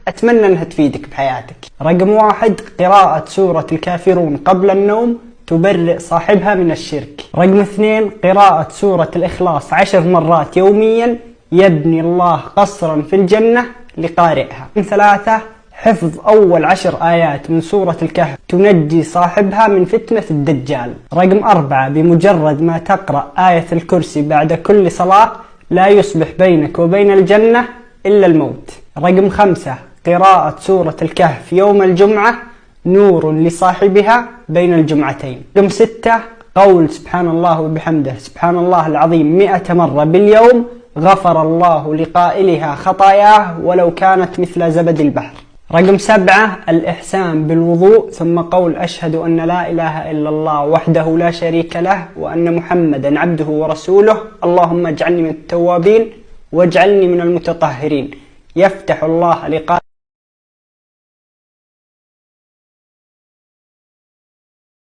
أتمنى أنها تفيدك بحياتك. رقم 1، قراءة سورة الكافرون قبل النوم تبرئ صاحبها من الشرك. رقم 2، قراءة سورة الإخلاص 10 مرات يوميا يبني الله قصرا في الجنة لقارئها. رقم 3، حفظ أول 10 آيات من سورة الكهف تنجي صاحبها من فتنة الدجال. رقم 4، بمجرد ما تقرأ آية الكرسي بعد كل صلاة لا يصبح بينك وبين الجنة إلا الموت. رقم 5، قراءة سورة الكهف يوم الجمعة نور لصاحبها بين الجمعتين. رقم 6، قول سبحان الله وبحمده سبحان الله العظيم 100 مرة باليوم غفر الله لقائلها خطاياه ولو كانت مثل زبد البحر. رقم 7، الإحسان بالوضوء ثم قول أشهد أن لا إله إلا الله وحده لا شريك له وأن محمدا عبده ورسوله اللهم اجعلني من التوابين واجعلني من المتطهرين. يفتح الله لقاء